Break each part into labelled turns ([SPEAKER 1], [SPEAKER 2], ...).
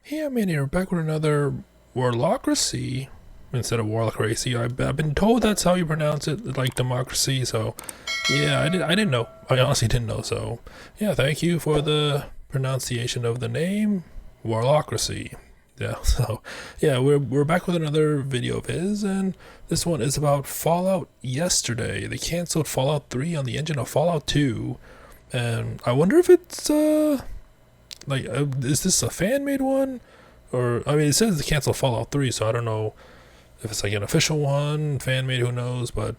[SPEAKER 1] Yeah, man, you're back with another Warlockracy instead of Warlockracy. I've been told that's how you pronounce it, like democracy. So, yeah, I didn't know. I honestly didn't know. So, yeah, thank you for the pronunciation of the name, Warlockracy. Yeah. So, yeah, we're back with another video of his, and this one is about Fallout Yesterday. They canceled Fallout 3 on the engine of Fallout 2, and I wonder if it's is this a fan made one? Or, I mean, it says to cancel Fallout 3, so I don't know if it's like an official one, fan made, who knows. But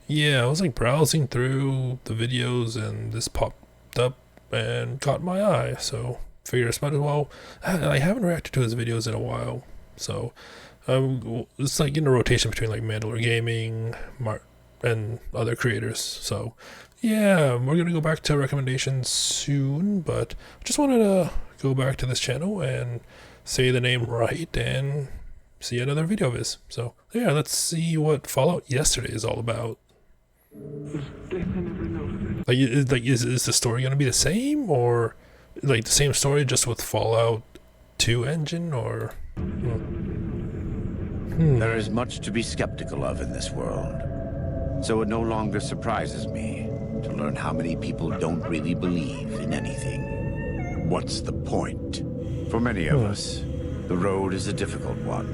[SPEAKER 1] yeah, I was like browsing through the videos and this popped up and caught my eye. So figured I might as well. I haven't reacted to his videos in a while. So it's like in a rotation between like Mandalore Gaming, and other creators. So yeah, we're gonna go back to recommendations soon, but just wanted to go back to this channel and say the name right and see another video of his. So yeah, let's see what Fallout Yesterday is all about. Is the story gonna be the same, or like the same story just with Fallout 2 engine, or?
[SPEAKER 2] There is much to be skeptical of in this world, so it no longer surprises me to learn how many people don't really believe in anything. What's the point? For many of us, the road is a difficult one,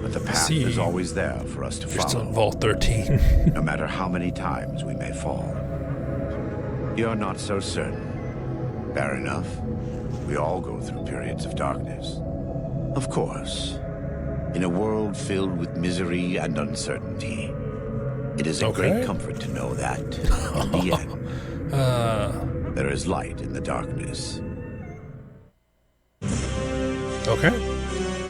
[SPEAKER 2] but the path is always there for us to follow.
[SPEAKER 1] Still in Vault 13.
[SPEAKER 2] No matter how many times we may fall. You're not so certain. Fair enough. We all go through periods of darkness. Of course, in a world filled with misery and uncertainty, it is a great comfort to know that, in the end, there is light in the darkness.
[SPEAKER 1] Okay.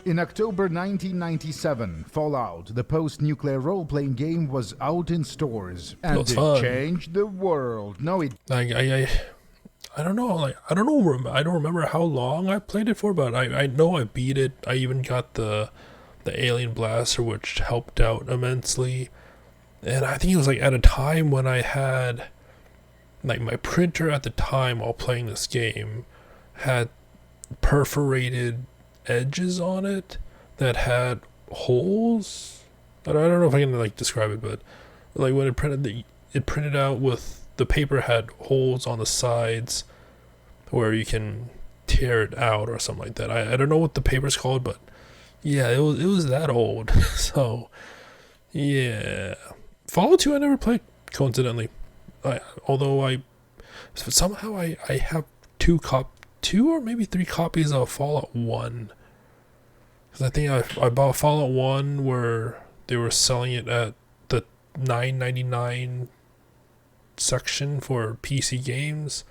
[SPEAKER 3] In October 1997, Fallout, the post-nuclear role-playing game, was out in stores, and it changed the world. No, it.
[SPEAKER 1] I don't know. Like, I don't know. I don't remember how long I played it for, but I know I beat it. I even got the alien blaster, which helped out immensely. And I think it was like at a time when I had, like, my printer at the time while playing this game had perforated edges on it that had holes. I don't know if I can like describe it, but like when it printed out with the paper had holes on the sides where you can tear it out or something like that. I don't know what the paper's called, but yeah, it was that old. So yeah. Fallout 2 I never played, coincidentally. Although somehow I have two or maybe 3 copies of Fallout 1. Because I think I bought Fallout 1 where they were selling it at the $9.99 section for PC games.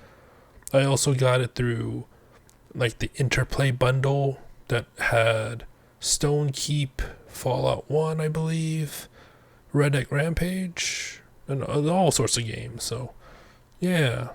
[SPEAKER 1] I also got it through like the Interplay bundle that had Stone Keep, Fallout 1, I believe, Red Dead Rampage, and all sorts of games. So yeah,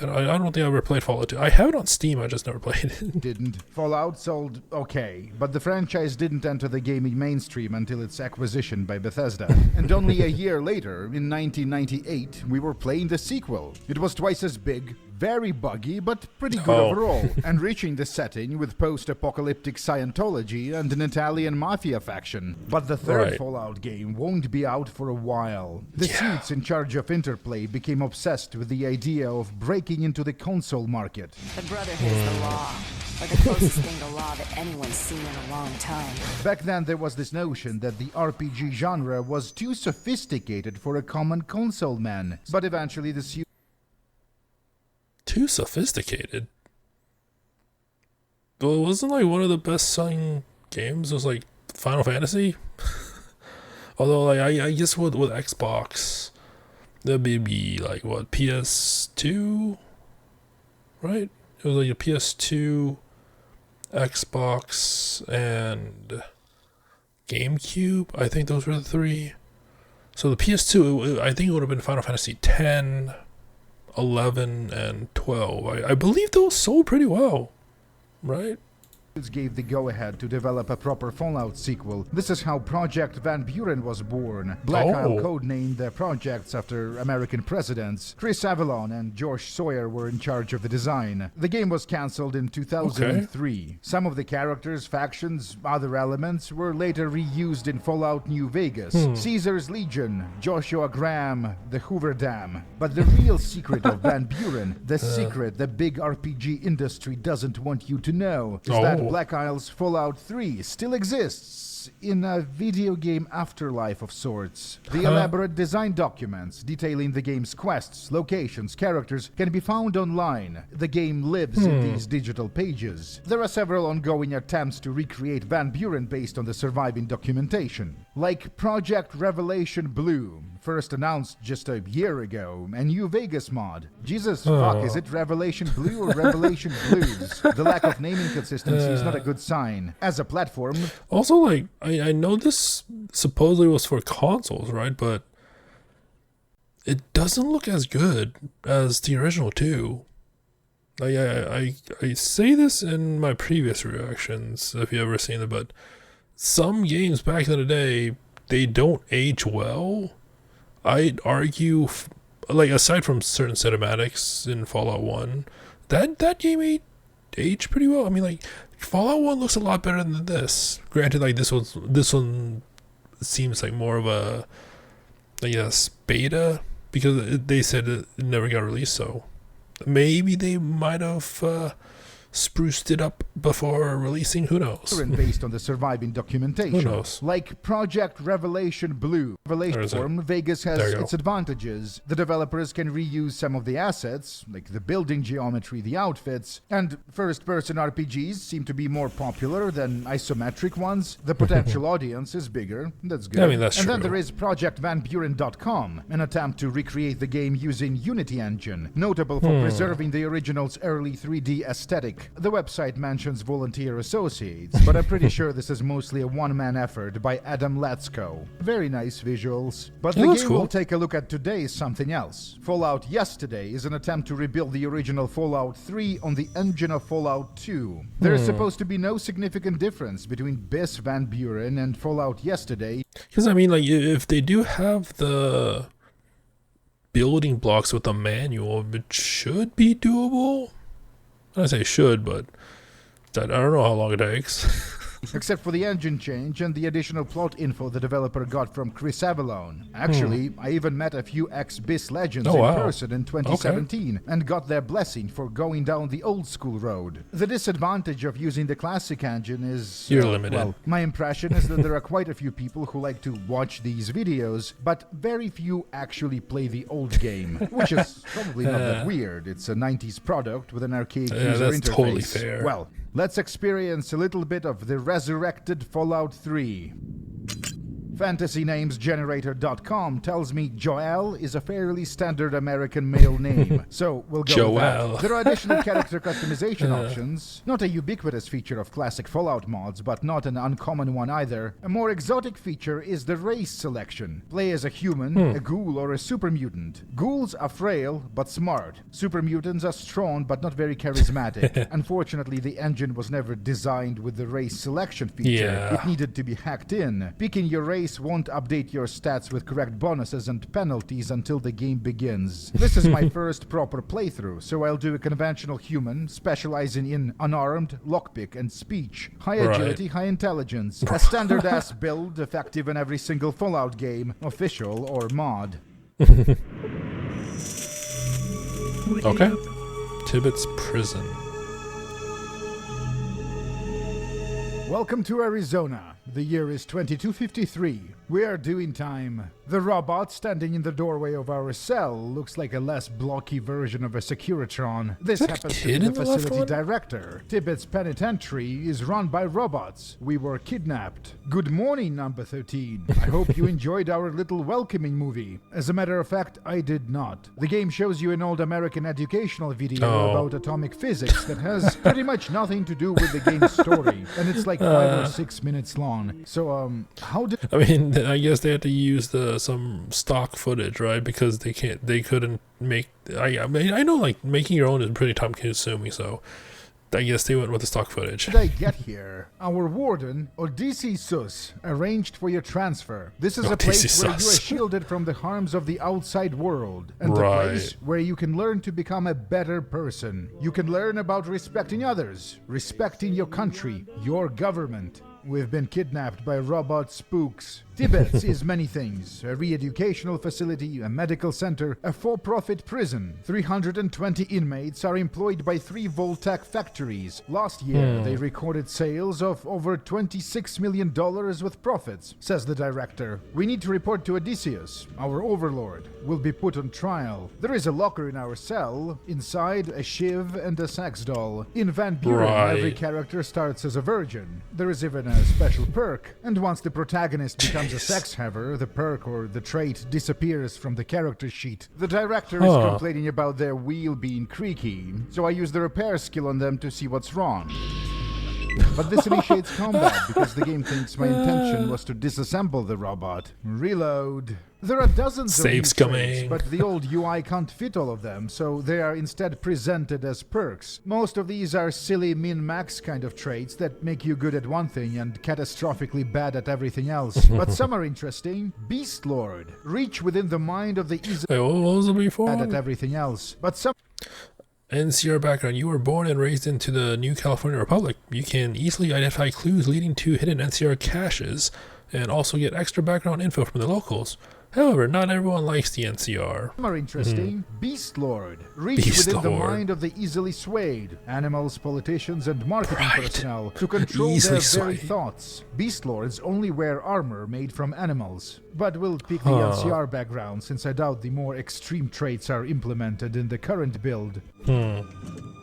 [SPEAKER 1] and I don't think I ever played Fallout 2. I have it on Steam, I just never played it.
[SPEAKER 3] Didn't. Fallout sold okay, but the franchise didn't enter the gaming mainstream until its acquisition by Bethesda. And only a year later, in 1998, we were playing the sequel. It was twice as big, very buggy, but pretty good overall, enriching the setting with post-apocalyptic Scientology and an Italian mafia faction. But the third Fallout game won't be out for a while. The suits in charge of Interplay became obsessed with the idea of breaking into the console market.
[SPEAKER 4] The Brotherhood is the law, or the closest thing to law that anyone's seen in a long time.
[SPEAKER 3] Back then there was this notion that the RPG genre was too sophisticated for a common console man, but eventually the suit
[SPEAKER 1] too sophisticated. Well, it wasn't like one of the best selling games was like Final Fantasy. Although like I guess with Xbox that'd be like what, PS2, right? It was like a PS2, Xbox, and GameCube. I think those were the 3. So the PS2, I think it would have been Final Fantasy 10, 11, and 12. I believe those sold pretty well, right?
[SPEAKER 3] gave the go-ahead to develop a proper Fallout sequel. This is how Project Van Buren was born. Black Isle codenamed their projects after American presidents. Chris Avellone and Josh Sawyer were in charge of the design. The game was cancelled in 2003. Some of the characters, factions, other elements were later reused in Fallout New Vegas. Caesar's Legion, Joshua Graham, the Hoover Dam. But the real secret of Van Buren, the secret the big RPG industry doesn't want you to know, is that Black Isle's Fallout 3 still exists in a video game afterlife of sorts. The elaborate design documents detailing the game's quests, locations, characters can be found online. The game lives in these digital pages. There are several ongoing attempts to recreate Van Buren based on the surviving documentation, like Project Revelation Blue, first announced just a year ago, a New Vegas mod. Jesus fuck, is it Revelation Blue or Revelation Blues? The lack of naming consistency is not a good sign. As a platform...
[SPEAKER 1] Also, like, I know this supposedly was for consoles, right? But it doesn't look as good as the original 2. I say this in my previous reactions, if you ever seen it, but some games back in the day, they don't age well. I'd argue, like, aside from certain cinematics in Fallout 1, that game aged pretty well. I mean, like, Fallout 1 looks a lot better than this. Granted, like, this one seems like more of a, I guess, beta, because they said it never got released, so maybe they might have spruced it up before releasing, who knows?
[SPEAKER 3] Based on the surviving documentation.
[SPEAKER 1] Who knows?
[SPEAKER 3] Like Project Revelation Blue. Revelation Vegas has its advantages. The developers can reuse some of the assets, like the building geometry, the outfits, and first-person RPGs seem to be more popular than isometric ones. The potential audience is bigger. That's good.
[SPEAKER 1] I mean, that's true.
[SPEAKER 3] And then there is ProjectVanBuren.com, an attempt to recreate the game using Unity engine, notable for preserving the original's early 3D aesthetic. The website mentions volunteer associates, but I'm pretty sure this is mostly a one-man effort by Adam Letzko. Very nice visuals. But the game we'll take a look at today is something else. Fallout Yesterday is an attempt to rebuild the original Fallout 3 on the engine of Fallout 2. There's supposed to be no significant difference between Bis Van Buren and Fallout Yesterday.
[SPEAKER 1] Because, I mean, like, if they do have the building blocks with a manual, it should be doable. I say should, but I don't know how long it takes.
[SPEAKER 3] Except for the engine change and the additional plot info the developer got from Chris Avellone. Actually, I even met a few ex-BIS legends in person in 2017 and got their blessing for going down the old school road. The disadvantage of using the classic engine is...
[SPEAKER 1] You're limited.
[SPEAKER 3] Well, my impression is that there are quite a few people who like to watch these videos, but very few actually play the old game, which is probably not that weird. It's a 90s product with an archaic user
[SPEAKER 1] that's
[SPEAKER 3] interface.
[SPEAKER 1] Totally fair.
[SPEAKER 3] Well, let's experience a little bit of the resurrected Fallout 3. FantasyNamesGenerator.com tells me Joel is a fairly standard American male name, so we'll go with that. There are additional character customization options, not a ubiquitous feature of classic Fallout mods, but not an uncommon one either. A more exotic feature is the race selection. Play as a human, a ghoul, or a super mutant. Ghouls are frail, but smart. Super mutants are strong, but not very charismatic. Unfortunately, the engine was never designed with the race selection feature. It needed to be hacked in. Picking your race won't update your stats with correct bonuses and penalties until the game begins. This is my first proper playthrough, so I'll do a conventional human, specializing in unarmed, lockpick, and speech. High agility, high intelligence. A standard-ass build, effective in every single Fallout game, official or mod.
[SPEAKER 1] Okay. Tibbet's Prison.
[SPEAKER 3] Welcome to Arizona. The year is 2253. We are doing time. The robot standing in the doorway of our cell looks like a less blocky version of a Securitron. This happens to be the facility director. Tibbet's Penitentiary is run by robots. We were kidnapped. Good morning, number 13. I hope you enjoyed our little welcoming movie. As a matter of fact, I did not. The game shows you an old American educational video about atomic physics that has pretty much nothing to do with the game's story, and it's like 5 or 6 minutes long. So, how did...
[SPEAKER 1] I mean, I guess they had to use some stock footage, right? Because they couldn't make... I mean, I know, like, making your own is pretty time consuming, so I guess they went with the stock footage.
[SPEAKER 3] Did I get here? Our warden, Lucyloose, arranged for your transfer. This is a place where you are shielded from the harms of the outside world, and a place where you can learn to become a better person. You can learn about respecting others, respecting your country, your government. We've been kidnapped by robot spooks. Tibet is many things. A re-educational facility, a medical center, a for-profit prison. 320 inmates are employed by 3 Voltec factories. Last year, they recorded sales of over $26 million with profits, says the director. We need to report to Odysseus, our overlord. Will be put on trial. There is a locker in our cell. Inside, a shiv and a sex doll. In Van Buren, every character starts as a virgin. There is even a special perk. And once the protagonist becomes a sex haver, the perk or the trait disappears from the character sheet. The director is complaining about their wheel being creaky, so I use the repair skill on them to see what's wrong. But this initiates combat because the game thinks my intention was to disassemble the robot. Reload. There are dozens of these traits, but the old UI can't fit all of them, so they are instead presented as perks. Most of these are silly min-max kind of traits that make you good at one thing and catastrophically bad at everything else. But some are interesting. Beast Lord. Reach within the mind of the easily bad at everything else. But some...
[SPEAKER 1] NCR background. You were born and raised into the New California Republic. You can easily identify clues leading to hidden NCR caches and also get extra background info from the locals. However, not everyone likes the NCR.
[SPEAKER 3] Some are interesting. Beast Lord. Reach within the mind of the easily swayed. Animals, politicians, and marketing personnel to control their very thoughts. Beast Lords only wear armor made from animals. But we'll pick the NCR background since I doubt the more extreme traits are implemented in the current build.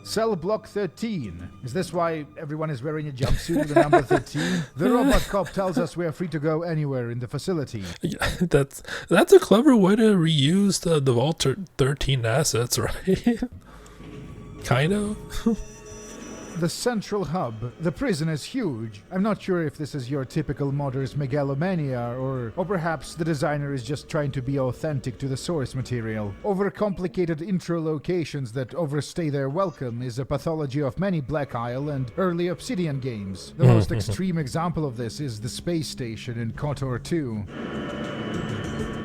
[SPEAKER 3] Cell block 13. Is this why everyone is wearing a jumpsuit with the number 13? The robot cop tells us we are free to go anywhere in the facility.
[SPEAKER 1] Yeah, that's a clever way to reuse the Vault 13 assets, right? Kind of.
[SPEAKER 3] The central hub. The prison is huge. I'm not sure if this is your typical modder's megalomania or perhaps the designer is just trying to be authentic to the source material. Overcomplicated intro locations that overstay their welcome is a pathology of many Black Isle and early Obsidian games. The most extreme example of this is the space station in KOTOR 2.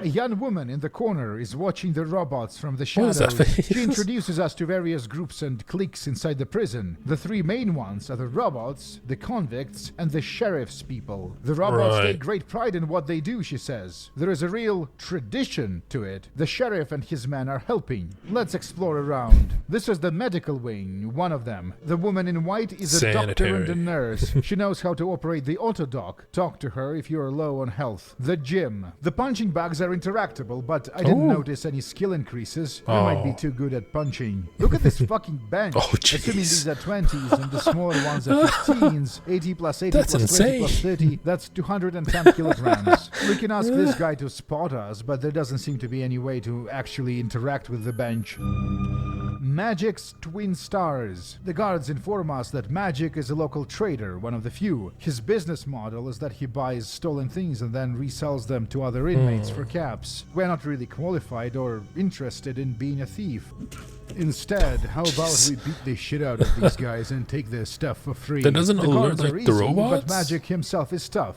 [SPEAKER 3] A young woman in the corner is watching the robots from the shadows. She introduces us to various groups and cliques inside the prison. The 3 main ones are the robots, the convicts, and the sheriff's people. The robots take great pride in what they do, she says. There is a real tradition to it. The sheriff and his men are helping. Let's explore around. This is the medical wing, one of them. The woman in white is a doctor and a nurse. She knows how to operate the autodoc. Talk to her if you are low on health. The gym. The punching bags are interactable, but I didn't notice any skill increases. I might be too good at punching. Look at this fucking bench. Assuming these are 20s and the smaller ones are 15s. 80 plus 80 plus 20 plus 30. That's 210 kilograms. We can ask this guy to spot us, but there doesn't seem to be any way to actually interact with the bench. Magic's twin stars. The guards inform us that Magic is a local trader, one of the few. His business model is that he buys stolen things and then resells them to other inmates for caps. We're not really qualified or interested in being a thief. Instead, how about we beat the shit out of these guys and take their stuff for free?
[SPEAKER 1] That doesn't
[SPEAKER 3] the
[SPEAKER 1] alert
[SPEAKER 3] guards
[SPEAKER 1] like
[SPEAKER 3] are easy,
[SPEAKER 1] the robots?
[SPEAKER 3] but Magic himself is tough.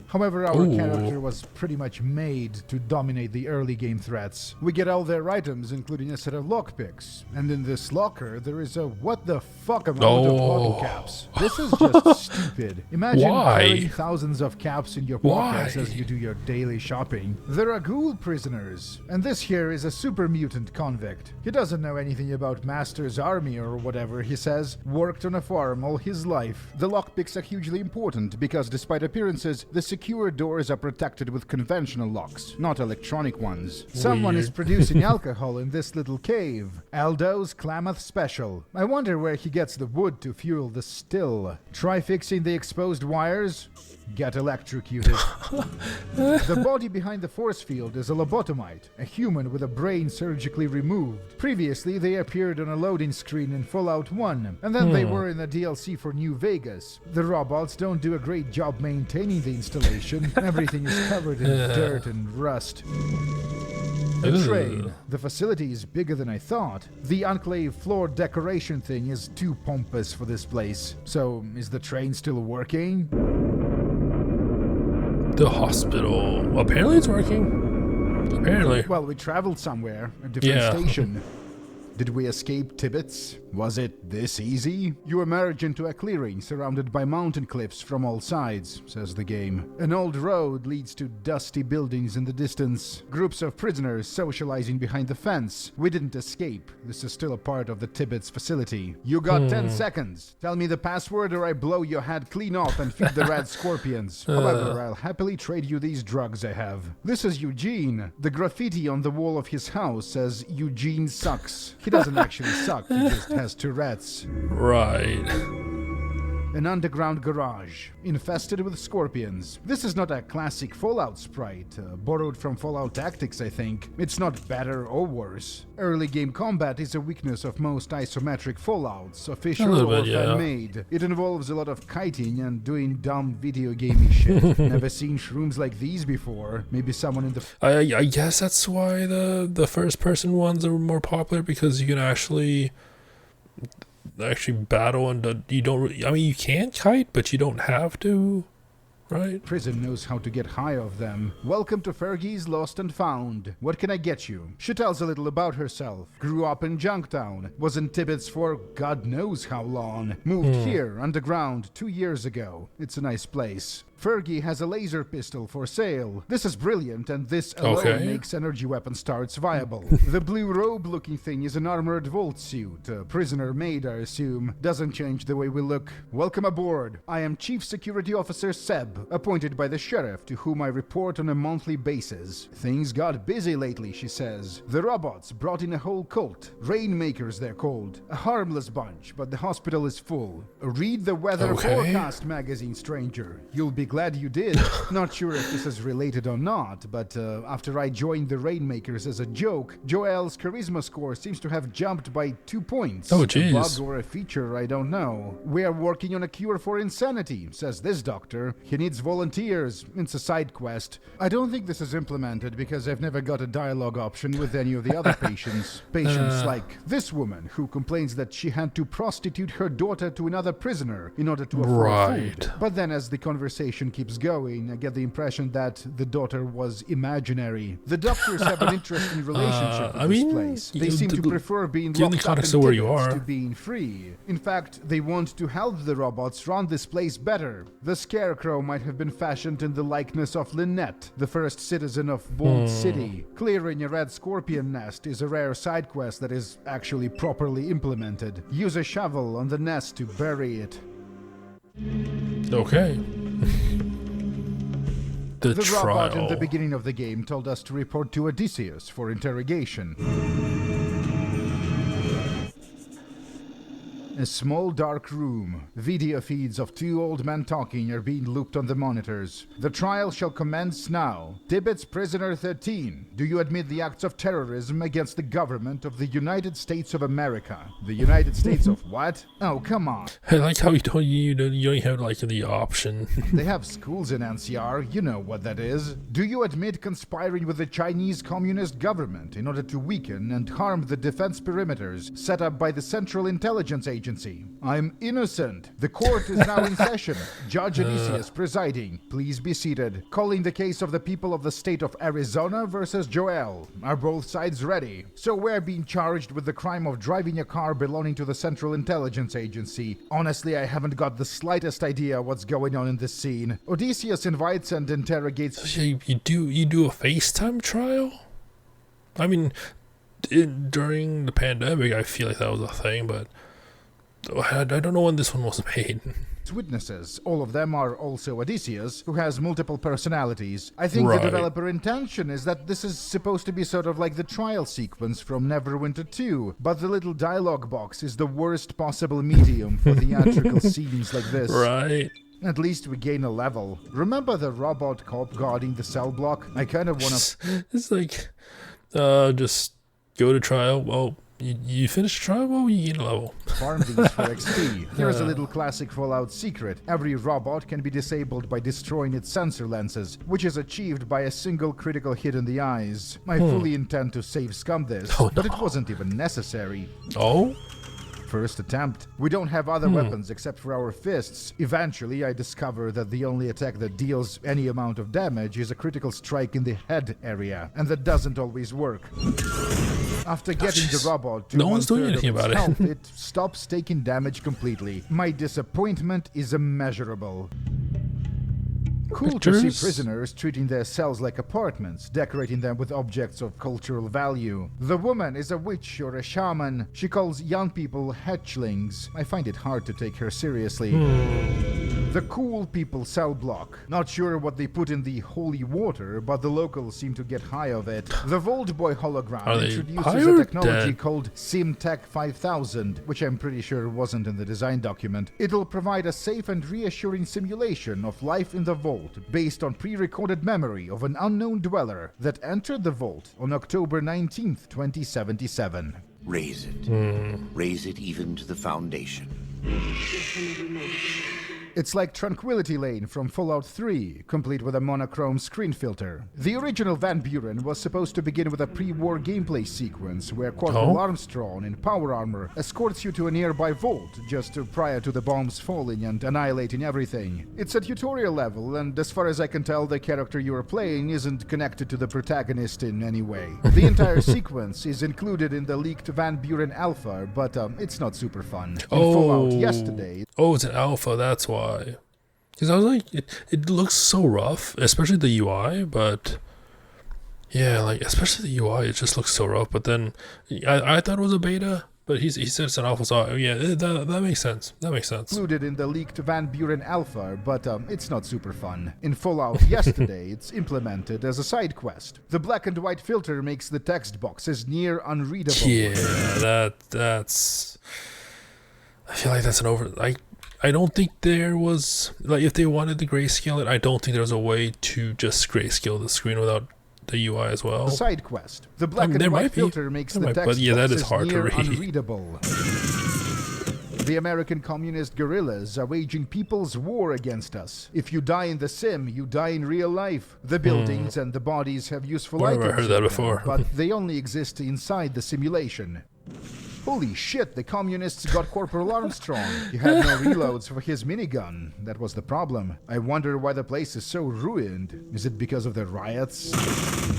[SPEAKER 3] However, our character was pretty much made to dominate the early game threats. We get all their items, including a set of lockpicks. And in this locker, there is a what the fuck amount of bottle caps. This is just stupid. Imagine carrying thousands of caps in your pockets as you do your daily shopping. There are ghoul prisoners. And this here is a super mutant convict. He doesn't know anything about Master's army or whatever, he says. Worked on a farm all his life. The lockpicks are hugely important because despite appearances, the secure doors are protected with conventional locks, not electronic ones. Someone is producing alcohol in this little cave. Aldo's Klamath Special. I wonder where he gets the wood to fuel the still. Try fixing the exposed wires? Get electrocuted. The body behind the force field is a lobotomite, a human with a brain surgically removed. Previously, they appeared on a loading screen in Fallout 1, and then they were in a DLC for New Vegas. The robots don't do a great job maintaining the installation. Everything is covered in dirt and rust. The
[SPEAKER 1] Ugh.
[SPEAKER 3] train. The facility is bigger than I thought. The enclave floor decoration thing is too pompous for this place. So, is the train still working?
[SPEAKER 1] The hospital. Apparently it's working. Apparently.
[SPEAKER 3] Well, we traveled somewhere, a different
[SPEAKER 1] Yeah.
[SPEAKER 3] station. Did we escape Tibbets? Was it this easy? You emerge into a clearing surrounded by mountain cliffs from all sides, says the game. An old road leads to dusty buildings in the distance. Groups of prisoners socializing behind the fence. We didn't escape. This is still a part of the Tibbets facility. You got 10 seconds. Tell me the password or I blow your head clean off and feed the red scorpions. However, I'll happily trade you these drugs I have. This is Eugene. The graffiti on the wall of his house says Eugene sucks. He doesn't actually suck, he just has Tourette's.
[SPEAKER 1] Right.
[SPEAKER 3] An underground garage, infested with scorpions. This is not a classic Fallout sprite, borrowed from Fallout Tactics, I think. It's not better or worse. Early game combat is a weakness of most isometric Fallouts, official
[SPEAKER 1] little
[SPEAKER 3] or
[SPEAKER 1] bit, yeah.
[SPEAKER 3] fan-made. It involves a lot of kiting and doing dumb video gamey shit. Never seen shrooms like these before. Maybe someone in the
[SPEAKER 1] I guess that's why the first person ones are more popular, because you can actually battle and you don't really, I mean, you can kite, but you don't have to, right?
[SPEAKER 3] prison knows how to get high of them. Welcome to Fergie's Lost and Found. What can I get you? She tells a little about herself. Grew up in Junktown. Was in Tibbets for God knows how long. Moved here, underground, 2 years ago. It's a nice place. Fergie has a laser pistol for sale. This is brilliant, and this alone
[SPEAKER 1] Okay.
[SPEAKER 3] makes energy weapon starts viable. The blue robe-looking thing is an armored vault suit. A prisoner made, I assume. Doesn't change the way we look. Welcome aboard. I am Chief Security Officer Seb, appointed by the sheriff, to whom I report on a monthly basis. Things got busy lately, she says. The robots brought in a whole cult. Rainmakers, they're called. A harmless bunch, but the hospital is full. Read the weather
[SPEAKER 1] Okay.
[SPEAKER 3] forecast magazine, stranger. You'll be glad you did. Not sure if this is related or not, but after I joined the Rainmakers as a joke, Joel's charisma score seems to have jumped by 2 points.
[SPEAKER 1] Oh,
[SPEAKER 3] A
[SPEAKER 1] jeez.
[SPEAKER 3] bug or a feature, I don't know. We are working on a cure for insanity, says this doctor. He needs volunteers. It's a side quest. I don't think this is implemented because I've never got a dialogue option with any of the other patients. Patients like this woman who complains that she had to prostitute her daughter to another prisoner in order to afford
[SPEAKER 1] Right.
[SPEAKER 3] food. But then as the conversation keeps going, I get the impression that the daughter was imaginary. The doctors have an interesting relationship with
[SPEAKER 1] I
[SPEAKER 3] this
[SPEAKER 1] mean,
[SPEAKER 3] place. They
[SPEAKER 1] you-
[SPEAKER 3] seem to
[SPEAKER 1] the-
[SPEAKER 3] prefer being
[SPEAKER 1] in the
[SPEAKER 3] locked up in
[SPEAKER 1] context of where you
[SPEAKER 3] Tibbets
[SPEAKER 1] are.
[SPEAKER 3] to being free. In fact, they want to help the robots run this place better. The scarecrow might have been fashioned in the likeness of Lynette, the first citizen of Bold City. Clearing a red scorpion nest is a rare side quest that is actually properly implemented. Use a shovel on the nest to bury it.
[SPEAKER 1] Okay. The
[SPEAKER 3] The
[SPEAKER 1] trial.
[SPEAKER 3] robot in the beginning of the game told us to report to Odysseus for interrogation. A small dark room. Video feeds of two old men talking are being looped on the monitors. The trial shall commence now. Tibbets prisoner 13. Do you admit the acts of terrorism against the government of the United States of America? The United States of what? Oh, come on.
[SPEAKER 1] I like how you don't have like the option.
[SPEAKER 3] They have schools in NCR, you know what that is. Do you admit conspiring with the Chinese Communist government in order to weaken and harm the defense perimeters set up by the Central Intelligence Agency? I'm innocent. The court is now in session. Judge Odysseus presiding. Please be seated. Calling the case of the people of the state of Arizona versus Joel. Are both sides ready? So we're being charged with the crime of driving a car belonging to the Central Intelligence Agency. Honestly, I haven't got the slightest idea what's going on in this scene. Odysseus invites and interrogates.
[SPEAKER 1] So you do a FaceTime trial? I mean, during the pandemic, I feel like that was a thing, but I don't know when this one was made.
[SPEAKER 3] Witnesses. All of them are also Odysseus, who has multiple personalities. I think
[SPEAKER 1] Right.
[SPEAKER 3] the developer intention is that this is supposed to be sort of like the trial sequence from Neverwinter 2, but the little dialogue box is the worst possible medium for theatrical scenes like this.
[SPEAKER 1] Right.
[SPEAKER 3] At least we gain a level. Remember the robot cop guarding the cell block? I kind of want to...
[SPEAKER 1] It's like, just go to trial. Well, You finish a trial, well, you gain a level.
[SPEAKER 3] Farm these for XP. Here's a little classic Fallout secret. Every robot can be disabled by destroying its sensor lenses, which is achieved by a single critical hit in the eyes. I fully intend to save scum this, but it wasn't even necessary.
[SPEAKER 1] Oh?
[SPEAKER 3] First attempt. We don't have other weapons except for our fists. Eventually, I discover that the only attack that deals any amount of damage is a critical strike in the head area, and that doesn't always work. After getting the robot to
[SPEAKER 1] no one's doing anything about
[SPEAKER 3] health, it stops taking damage completely. My disappointment is immeasurable. Cool to see prisoners treating their cells like apartments, decorating them with objects of cultural value. The woman is a witch or a shaman. She calls young people hatchlings. I find it hard to take her seriously. The cool people cell block. Not sure what they put in the holy water, but the locals seem to get high of it. The Vault Boy hologram introduces a technology called SimTech 5000, which I'm pretty sure wasn't in the design document. It'll provide a safe and reassuring simulation of life in the vault, based on pre-recorded memory of an unknown dweller that entered the vault on October 19th, 2077.
[SPEAKER 2] Raise it. Raise it even to the foundation.
[SPEAKER 3] It's like Tranquility Lane from Fallout 3, complete with a monochrome screen filter. The original Van Buren was supposed to begin with a pre-war gameplay sequence where Corporal Armstrong in power armor escorts you to a nearby vault just prior to the bombs falling and annihilating everything. It's a tutorial level, and as far as I can tell, the character you are playing isn't connected to the protagonist in any way. The entire sequence is included in the leaked Van Buren alpha, but it's not super fun. In Fallout yesterday...
[SPEAKER 1] Oh, it's an alpha, that's why. Because I was like, it looks so rough, especially the UI, but yeah, like, especially the UI, it just looks so rough. But then I thought it was a beta, but he said it's an alpha, so yeah, that makes sense. That makes sense.
[SPEAKER 3] Included in the leaked Van Buren alpha, but it's not super fun. In Fallout yesterday, it's implemented as a side quest. The black and white filter makes the text boxes near unreadable.
[SPEAKER 1] Yeah, that's. I feel like that's an over. I don't think there was, like, if they wanted to grayscale it, I don't think there was a way to just grayscale the screen without the UI as well.
[SPEAKER 3] The side quest. The black and white filter makes the text boxes near unreadable. The American communist guerrillas are waging people's war against us. If you die in the sim, you die in real life. The buildings and the bodies have useful items.
[SPEAKER 1] I've heard that before.
[SPEAKER 3] But they only exist inside the simulation. Holy shit, the communists got Corporal Armstrong. He had no reloads for his minigun. That was the problem. I wonder why the place is so ruined. Is it because of the riots?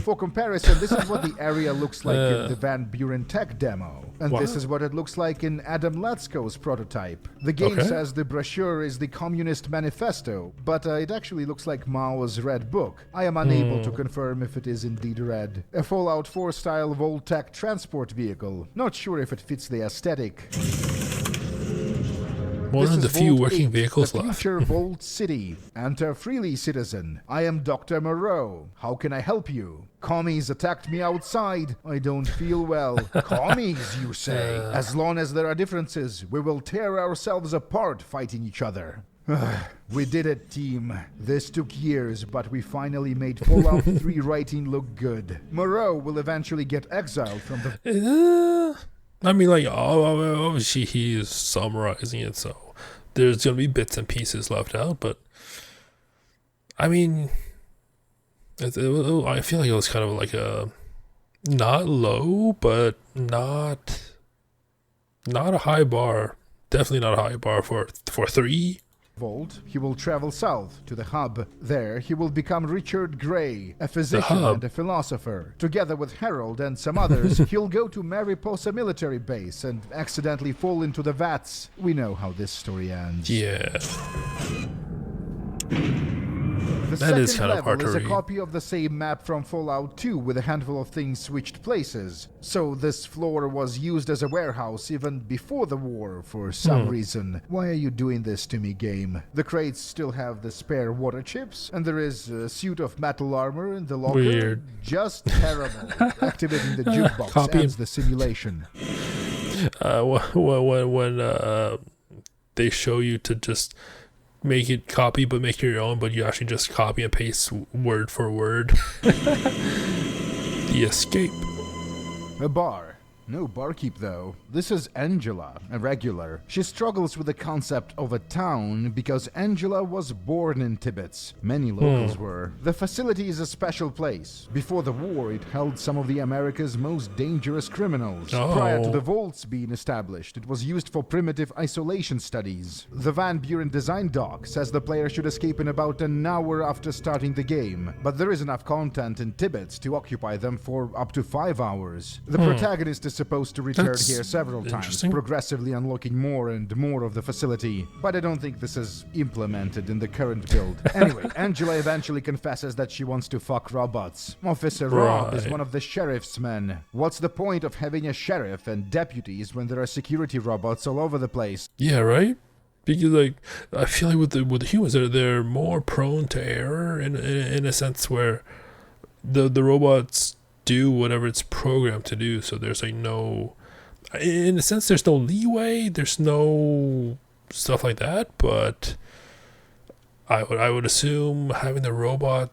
[SPEAKER 3] For comparison, this is what the area looks like in the Van Buren tech demo. And this is what it looks like in Adam Letzko's prototype. The game says the brochure is the Communist Manifesto, but it actually looks like Mao's Red Book. I am unable to confirm if it is indeed red. A Fallout 4 style Voltec transport vehicle. Not sure if it fits the aesthetic.
[SPEAKER 1] One of the few working
[SPEAKER 3] 8,
[SPEAKER 1] vehicles
[SPEAKER 3] the
[SPEAKER 1] left.
[SPEAKER 3] future Vault City. Enter freely, citizen. I am Dr. Moreau. How can I help you? Commies attacked me outside. I don't feel well. Commies, you say? As long as there are differences, we will tear ourselves apart fighting each other. We did it, team. This took years, but we finally made Fallout 3 writing look good. Moreau will eventually get exiled from the...
[SPEAKER 1] I mean, like, obviously he is summarizing it, so there's going to be bits and pieces left out, but I mean, I feel like it was kind of like a, not low, but not a high bar. Definitely not a high bar for 3.
[SPEAKER 3] Vault, he will travel south to the hub. There, he will become Richard Gray, a physician and a philosopher. Together with Harold and some others, he'll go to Mariposa military base and accidentally fall into the vats. We know how this story ends.
[SPEAKER 1] Yeah.
[SPEAKER 3] The
[SPEAKER 1] That is
[SPEAKER 3] second
[SPEAKER 1] kind of hard
[SPEAKER 3] level
[SPEAKER 1] to
[SPEAKER 3] is a
[SPEAKER 1] read.
[SPEAKER 3] copy of the same map from Fallout 2 with a handful of things switched places. So this floor was used as a warehouse even before the war for some reason. Why are you doing this to me, game? The crates still have the spare water chips, and there is a suit of metal armor in the locker.
[SPEAKER 1] Weird.
[SPEAKER 3] Just terrible. Activating the jukebox
[SPEAKER 1] Copy.
[SPEAKER 3] ends the simulation.
[SPEAKER 1] When they show you to just make it copy but make your own, but you actually just copy and paste word for word. The escape.
[SPEAKER 3] A bar. No barkeep, though. This is Angela, a regular. She struggles with the concept of a town because Angela was born in Tibet. Many locals were. The facility is a special place. Before the war, it held some of the America's most dangerous criminals. Prior to the vaults being established, it was used for primitive isolation studies. The Van Buren design doc says the player should escape in about an hour after starting the game, but there is enough content in Tibet to occupy them for up to 5 hours. The protagonist is supposed to return here several times, progressively unlocking more and more of the facility, but I don't think this is implemented in the current build. Anyway, Angela eventually confesses that she wants to fuck robots. Officer Rob is one of the sheriff's men. What's the point of having a sheriff and deputies when there are security robots all over the place?
[SPEAKER 1] Yeah, right? Because like I feel like with the humans, they're more prone to error in a sense where the robots do whatever it's programmed to do, so there's like no, in a sense there's no leeway, there's no stuff like that, but I would assume having the robot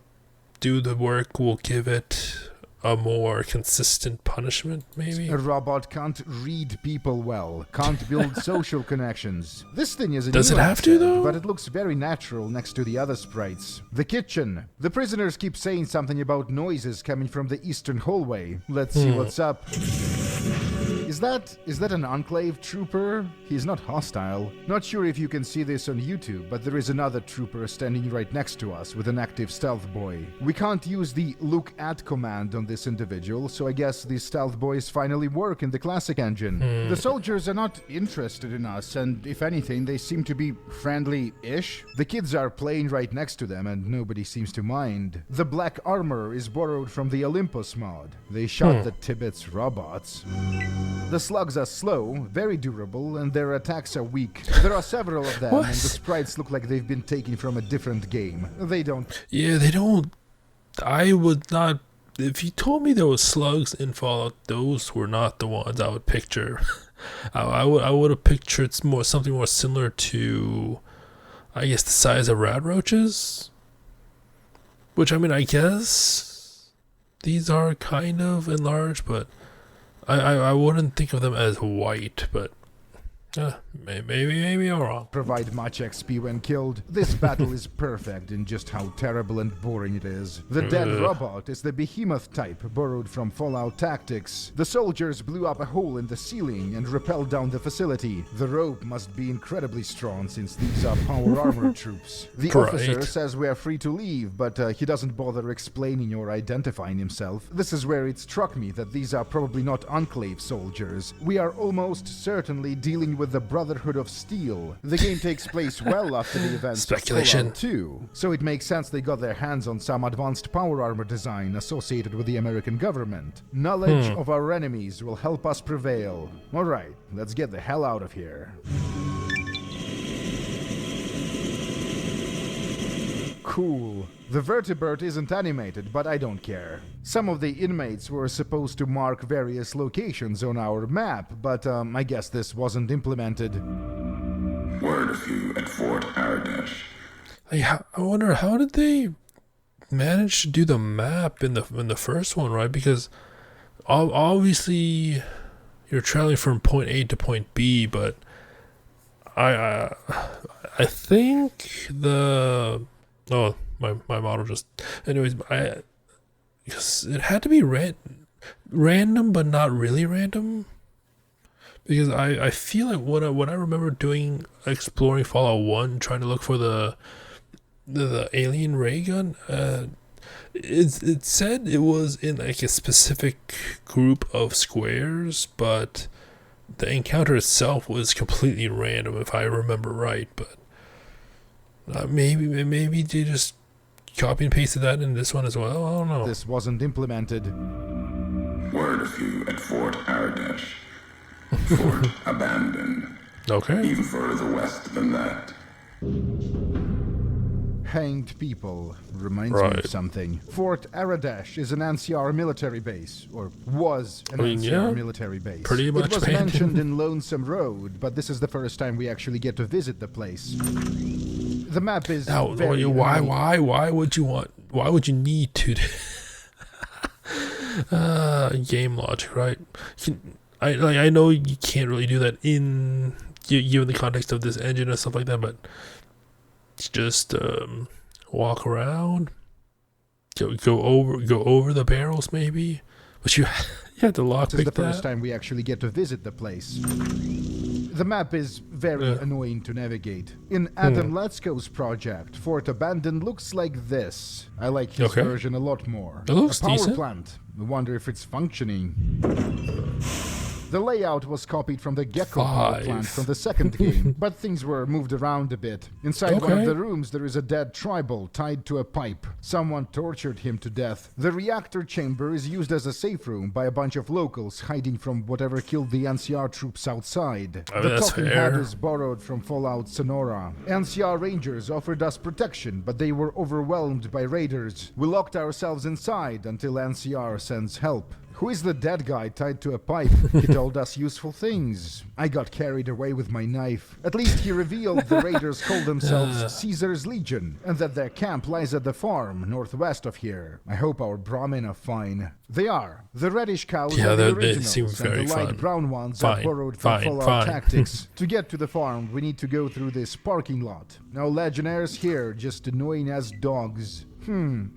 [SPEAKER 1] do the work will give it a more consistent punishment, maybe?
[SPEAKER 3] A robot can't read people well, can't build social connections. This thing is a
[SPEAKER 1] Does it have to, though?
[SPEAKER 3] But it looks very natural next to the other sprites. The kitchen. The prisoners keep saying something about noises coming from the eastern hallway. Let's see what's up. Is that an Enclave trooper? He's not hostile. Not sure if you can see this on YouTube, but there is another trooper standing right next to us with an active stealth boy. We can't use the look at command on this individual, so I guess the stealth boys finally work in the classic engine. The soldiers are not interested in us, and if anything, they seem to be friendly-ish. The kids are playing right next to them, and nobody seems to mind. The black armor is borrowed from the Olympus mod. They shot the Tibet's robots. The slugs are slow, very durable, and their attacks are weak. There are several of them, and the sprites look like they've been taken from a different game. They don't...
[SPEAKER 1] Yeah, they don't... I would not... If you told me there was slugs in Fallout, those were not the ones I would picture. I would have pictured something more similar to, I guess, the size of rat roaches. Which, I mean, I guess these are kind of enlarged, but I wouldn't think of them as white, but maybe I'm wrong.
[SPEAKER 3] Provide much XP when killed. This battle is perfect in just how terrible and boring it is. The dead robot is the behemoth type borrowed from Fallout Tactics. The soldiers blew up a hole in the ceiling and rappelled down the facility. The rope must be incredibly strong since these are power armor troops. The officer says we are free to leave, but he doesn't bother explaining or identifying himself. This is where it struck me that these are probably not Enclave soldiers. We are almost certainly dealing with the Brotherhood of Steel. The game takes place well after the events of Fallout 2, so it makes sense they got their hands on some advanced power armor design associated with the American government. Knowledge of our enemies will help us prevail. Alright, let's get the hell out of here. Cool. The vertebrate isn't animated, but I don't care. Some of the inmates were supposed to mark various locations on our map, but I guess this wasn't implemented.
[SPEAKER 5] Word of you at Fort Aradesh.
[SPEAKER 1] I wonder, how did they manage to do the map in the first one, right? Because obviously you're traveling from point A to point B, but I think the... Oh, my model just... Anyways, because it had to be random, but not really random. Because I feel like what I remember doing, exploring Fallout 1, trying to look for the alien ray gun, it said it was in like a specific group of squares, but the encounter itself was completely random, if I remember right, but... maybe they just copy and pasted that in this one as well. I don't know.
[SPEAKER 3] This wasn't implemented.
[SPEAKER 5] Word of you at Fort Aradesh. Fort abandoned.
[SPEAKER 1] Okay.
[SPEAKER 5] Even further west than that.
[SPEAKER 3] Hanged people reminds me of something. Fort Aradesh is an NCR military base, or was an NCR military base.
[SPEAKER 1] Pretty much.
[SPEAKER 3] It was mentioned in Lonesome Road, but this is the first time we actually get to visit the place. The map is very
[SPEAKER 1] why would you need to game logic, right? I know you can't really do that in given the context of this engine and stuff like that, but just walk around, go over the barrels maybe, but you have to lockpick that.
[SPEAKER 3] This is the first time we actually get to visit the place. The map is very annoying to navigate. In Adam Letzko's project, Fort Abandoned looks like this. I like his version a lot more.
[SPEAKER 1] It looks
[SPEAKER 3] a power
[SPEAKER 1] decent.
[SPEAKER 3] plant. I wonder if it's functioning. The layout was copied from the Gecko power plant from the second game, but things were moved around a bit. Inside one of the rooms, there is a dead tribal tied to a pipe. Someone tortured him to death. The reactor chamber is used as a safe room by a bunch of locals hiding from whatever killed the NCR troops outside. The talking head is borrowed from Fallout Sonora. NCR Rangers offered us protection, but they were overwhelmed by raiders. We locked ourselves inside until NCR sends help. Who is the dead guy tied to a pipe? He told us useful things. I got carried away with my knife. At least he revealed the raiders call themselves Caesar's Legion, and that their camp lies at the farm northwest of here. I hope our Brahmin are fine. They are. The reddish cows are the originals, and the light brown ones are borrowed from Fallout Tactics. To get to the farm, we need to go through this parking lot. No legionnaires here, just annoying as dogs.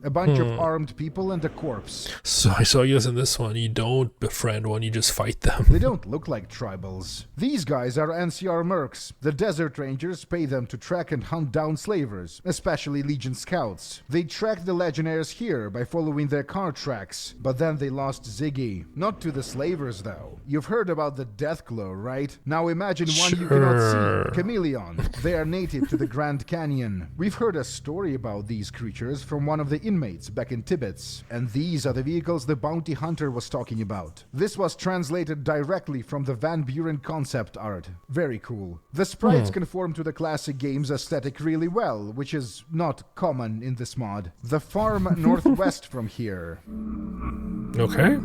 [SPEAKER 3] A bunch of armed people and a corpse.
[SPEAKER 1] So I guess in this one, you don't befriend one, you just fight them.
[SPEAKER 3] They don't look like tribals. These guys are NCR mercs. The Desert Rangers pay them to track and hunt down slavers, especially Legion scouts. They tracked the legionnaires here by following their car tracks, but then they lost Ziggy. Not to the slavers, though. You've heard about the Deathglow, right? Now imagine one you cannot see. Chameleon. They are native to the Grand Canyon. We've heard a story about these creatures from one of the inmates back in Tibbets, and these are the vehicles the bounty hunter was talking about. This was translated directly from the Van Buren concept art. Very cool. The sprites conform to the classic game's aesthetic really well, which is not common in this mod. The farm northwest from here.
[SPEAKER 1] Okay.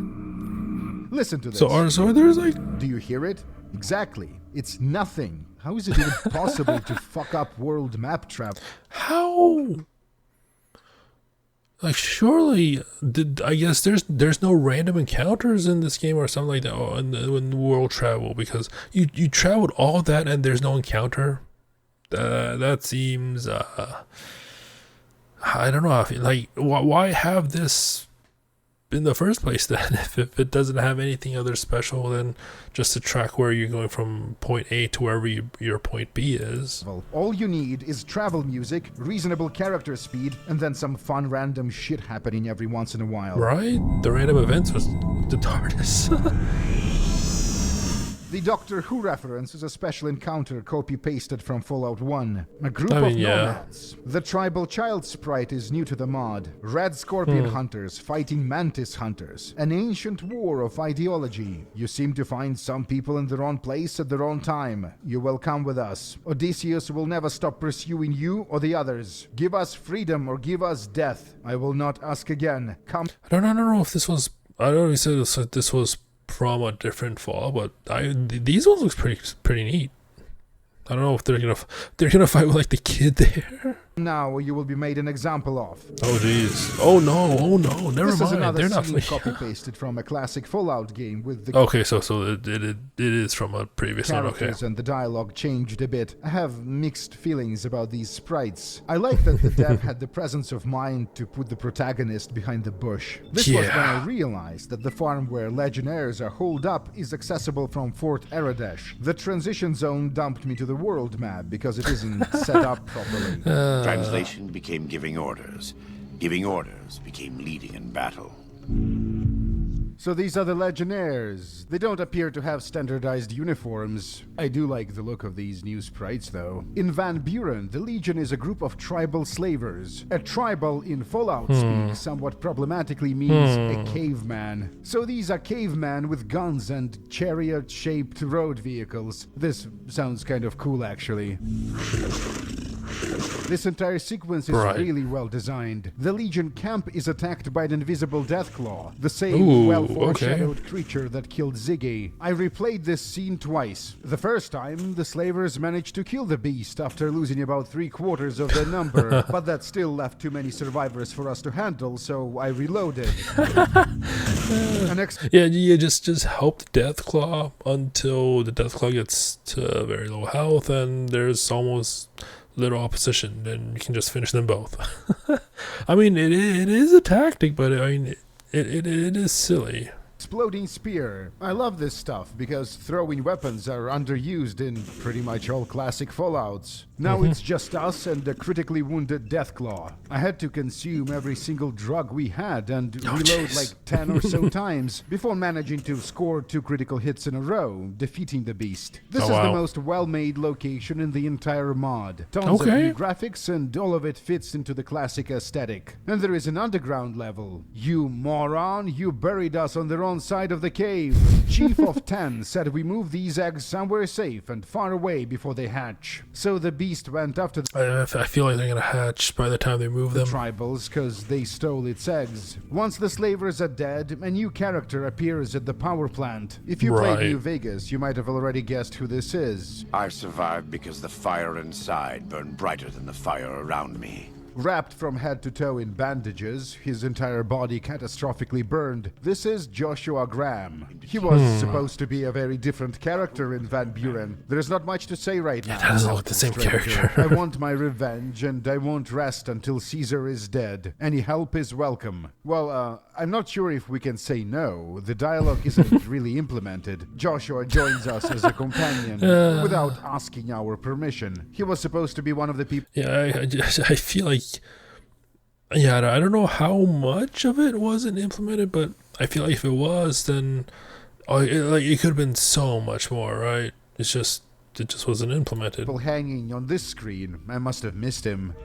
[SPEAKER 3] Listen to this.
[SPEAKER 1] So there's like...
[SPEAKER 3] Do you hear it? Exactly. It's nothing. How is it even possible to fuck up world map trap?
[SPEAKER 1] How? Like, surely, I guess there's no random encounters in this game or something like that in the world travel, because you traveled all that and there's no encounter. That seems, I don't know, like, why have this in the first place then, if it doesn't have anything other special than just to track where you're going from point A to wherever your point B is.
[SPEAKER 3] Well, all you need is travel music, reasonable character speed, and then some fun random shit happening every once in a while.
[SPEAKER 1] Right? The random events was the TARDIS.
[SPEAKER 3] The Doctor Who reference is a special encounter copy-pasted from Fallout 1. A group of nomads. The tribal child sprite is new to the mod. Red scorpion hunters fighting mantis hunters. An ancient war of ideology. You seem to find some people in the wrong place at the wrong time. You will come with us. Odysseus will never stop pursuing you or the others. Give us freedom or give us death. I will not ask again. Come.
[SPEAKER 1] I don't know if this was... I don't know if you said this was from a different fall, but these ones look pretty neat. I don't know if they're gonna fight with like the kid there.
[SPEAKER 3] Now you will be made an example of.
[SPEAKER 1] Oh jeez. Oh no, never
[SPEAKER 3] this
[SPEAKER 1] mind.
[SPEAKER 3] Is another
[SPEAKER 1] they're not
[SPEAKER 3] copy-pasted from a classic Fallout game with the
[SPEAKER 1] okay, so it is from a previous one, okay.
[SPEAKER 3] And the dialogue changed a bit. I have mixed feelings about these sprites. I like that the dev had the presence of mind to put the protagonist behind the bush. This was when I realized that the farm where legionnaires are holed up is accessible from Fort Aradesh. The transition zone dumped me to the world map because it isn't set up properly.
[SPEAKER 2] Translation became giving orders. Giving orders became leading in battle.
[SPEAKER 3] So these are the legionnaires. They don't appear to have standardized uniforms. I do like the look of these new sprites, though. In Van Buren, the Legion is a group of tribal slavers. A tribal in Fallout speak somewhat problematically means a caveman. So these are cavemen with guns and chariot-shaped road vehicles. This sounds kind of cool, actually. This entire sequence is really well designed. The Legion camp is attacked by an invisible Deathclaw, the same well-foreshadowed creature that killed Ziggy. I replayed this scene twice. The first time, the slavers managed to kill the beast after losing about 3/4 of their number, but that still left too many survivors for us to handle, so I reloaded.
[SPEAKER 1] Yeah, you just help the Deathclaw until the Deathclaw gets to very low health, and there's almost little opposition, and you can just finish them both. I mean, it is a tactic, but I mean, it is silly.
[SPEAKER 3] Exploding spear. I love this stuff because throwing weapons are underused in pretty much all classic Fallouts. Now it's just us and the critically wounded Deathclaw. I had to consume every single drug we had and reload like 10 or so times before managing to score 2 critical hits in a row, defeating the beast. This is the most well-made location in the entire mod. Tons of new graphics and all of it fits into the classic aesthetic. And there is an underground level. You moron, you buried us on the wrong side of the cave. Chief of 10 said we move these eggs somewhere safe and far away before they hatch. So the beast went after
[SPEAKER 1] I feel like they're gonna hatch by the time they move them.
[SPEAKER 3] tribals because they stole its eggs. Once the slavers are dead, a new character appears at the power plant. If you played New Vegas, you might have already guessed who this is.
[SPEAKER 2] I survived because the fire inside burned brighter than the fire around me.
[SPEAKER 3] Wrapped from head to toe in bandages, his entire body catastrophically burned, this is Joshua Graham. He was supposed to be a very different character in Van Buren. There's not much to say right now.
[SPEAKER 1] That doesn't look the same character.
[SPEAKER 3] I want my revenge, and I won't rest until Caesar is dead. Any help is welcome. Well, I'm not sure if we can say no. The dialogue isn't really implemented. Joshua joins us as a companion without asking our permission. He was supposed to be one of the people...
[SPEAKER 1] Yeah, I feel like... Yeah, I don't know how much of it wasn't implemented, but I feel like if it was, then it could have been so much more, right? It just wasn't implemented.
[SPEAKER 3] People hanging on this screen. I must have missed him.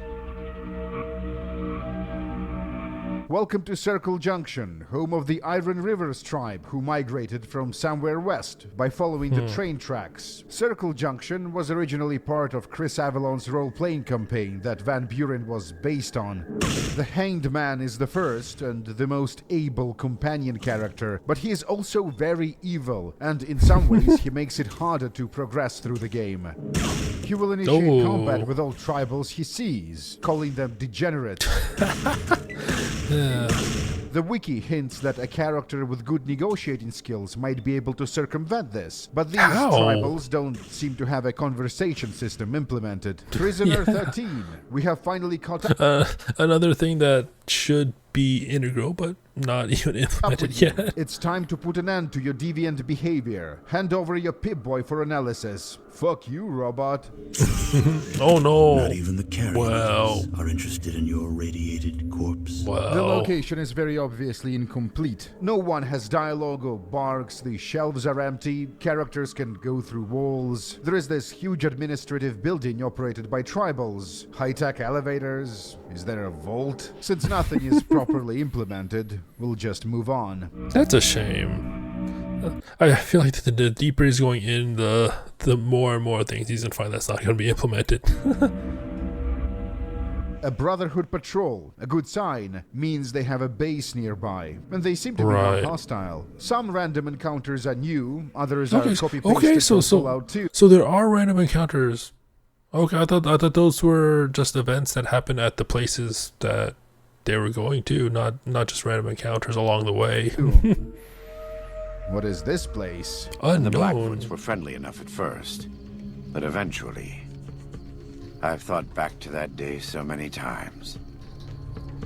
[SPEAKER 3] Welcome to Circle Junction, home of the Iron Rivers tribe who migrated from somewhere west by following the train tracks. Circle Junction was originally part of Chris Avalon's role-playing campaign that Van Buren was based on. The Hanged Man is the first and the most able companion character, but he is also very evil, and in some ways he makes it harder to progress through the game. He will initiate combat with all tribals he sees, calling them degenerate. The wiki hints that a character with good negotiating skills might be able to circumvent this, but these tribals don't seem to have a conversation system implemented. Prisoner 13, we have finally caught up.
[SPEAKER 1] Another thing that should be integral, but not even implemented yet.
[SPEAKER 3] It's time to put an end to your deviant behavior. Hand over your Pip-Boy for analysis. Fuck you, robot.
[SPEAKER 1] Oh no.
[SPEAKER 6] Not even the carriers are interested in your radiated corpse.
[SPEAKER 3] The location is very obviously incomplete. No one has dialogue or barks, the shelves are empty, characters can go through walls. There is this huge administrative building operated by tribals. High-tech elevators. Is there a vault? Since nothing is properly implemented, we'll just move on.
[SPEAKER 1] That's a shame. I feel like the deeper he's going in, the more and more things he's gonna find that's not gonna be implemented.
[SPEAKER 3] A Brotherhood patrol, a good sign, means they have a base nearby, and they seem to be non-hostile. Some random encounters are new, others are copy-pasted from Fallout 2.
[SPEAKER 1] So there are random encounters. Okay, I thought those were just events that happened at the places that they were going to, not just random encounters along the way.
[SPEAKER 3] What is this place?
[SPEAKER 1] Unknown.
[SPEAKER 2] The Blackfoots were friendly enough at first, but eventually... I've thought back to that day so many times.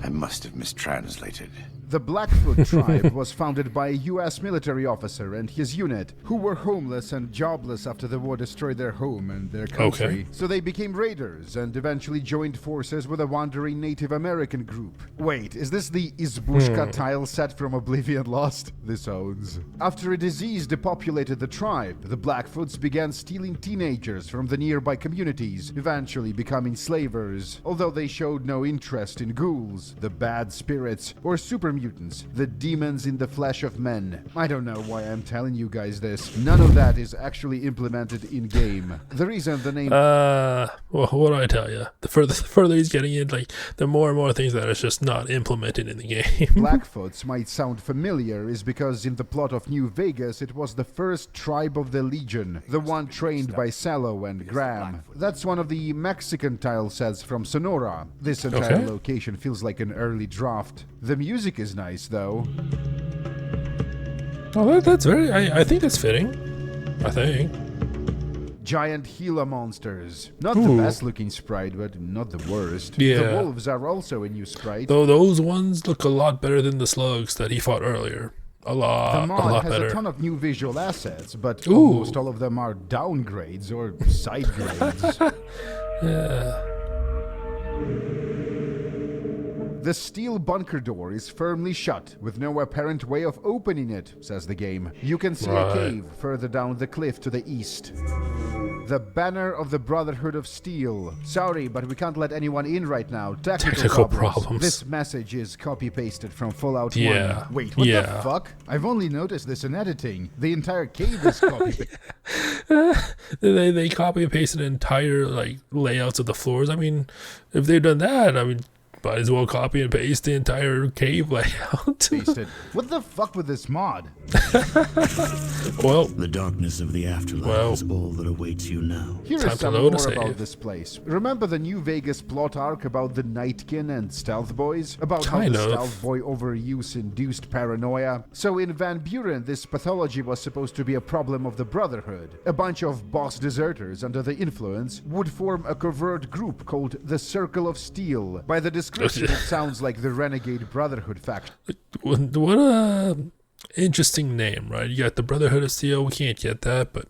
[SPEAKER 2] I must have mistranslated.
[SPEAKER 3] The Blackfoot tribe was founded by a U.S. military officer and his unit, who were homeless and jobless after the war destroyed their home and their country. So they became raiders and eventually joined forces with a wandering Native American group. Wait, is this the Izbushka tile set from Oblivion Lost? This owns. After a disease depopulated the tribe, the Blackfoots began stealing teenagers from the nearby communities, eventually becoming slavers. Although they showed no interest in ghouls, the bad spirits, or super mutants, the demons in the flesh of men. I don't know why I'm telling you guys this. None of that is actually implemented in-game. The reason the name...
[SPEAKER 1] Well, what do I tell you? The further he's getting in, like, the more and more things that are just not implemented in the game.
[SPEAKER 3] Blackfoots might sound familiar is because in the plot of New Vegas, it was the first tribe of the Legion, the one trained by Sallow and Graham. That's one of the Mexican tile sets from Sonora. This entire location feels like an early draft. The music is nice, though.
[SPEAKER 1] Oh, that's very. I think that's fitting. I think.
[SPEAKER 3] Giant Gila monsters. Not
[SPEAKER 1] Ooh.
[SPEAKER 3] the best looking sprite, but not the worst.
[SPEAKER 1] Yeah.
[SPEAKER 3] The wolves are also a new sprite.
[SPEAKER 1] Though those ones look a lot better than the slugs that he fought earlier. A
[SPEAKER 3] The
[SPEAKER 1] lot
[SPEAKER 3] mod has
[SPEAKER 1] better.
[SPEAKER 3] a ton of new visual assets, but
[SPEAKER 1] Ooh.
[SPEAKER 3] almost all of them are downgrades or side grades.
[SPEAKER 1] Yeah.
[SPEAKER 3] The steel bunker door is firmly shut, with no apparent way of opening it, says the game. You can see a cave further down the cliff to the east. The banner of the Brotherhood of Steel. Sorry, but we can't let anyone in right now. Technical
[SPEAKER 1] problems.
[SPEAKER 3] This message is copy-pasted from Fallout
[SPEAKER 1] Yeah.
[SPEAKER 3] 1. Wait, what the
[SPEAKER 1] Yeah.
[SPEAKER 3] fuck? I've only noticed this in editing. The entire cave is copy-pasted.
[SPEAKER 1] They copy and pasted entire like layouts of the floors. I mean, if they've done that, I mean, might as well copy and paste the entire cave layout.
[SPEAKER 3] What the fuck with this mod?
[SPEAKER 1] Well,
[SPEAKER 6] The darkness of the afterlife
[SPEAKER 1] Well.
[SPEAKER 6] is all that awaits you now.
[SPEAKER 3] Here
[SPEAKER 1] Time
[SPEAKER 3] is
[SPEAKER 1] to
[SPEAKER 3] some
[SPEAKER 1] load
[SPEAKER 3] more
[SPEAKER 1] a
[SPEAKER 3] about
[SPEAKER 1] save.
[SPEAKER 3] this place. Remember the New Vegas plot arc about the Nightkin and Stealth Boys? About how
[SPEAKER 1] Kind
[SPEAKER 3] the
[SPEAKER 1] of.
[SPEAKER 3] Stealth Boy overuse induced paranoia? So in Van Buren, this pathology was supposed to be a problem of the Brotherhood. A bunch of boss deserters under the influence would form a covert group called the Circle of Steel. By the description, it sounds like the Renegade Brotherhood faction.
[SPEAKER 1] what a interesting name, right? You got the Brotherhood of Steel. We can't get that, but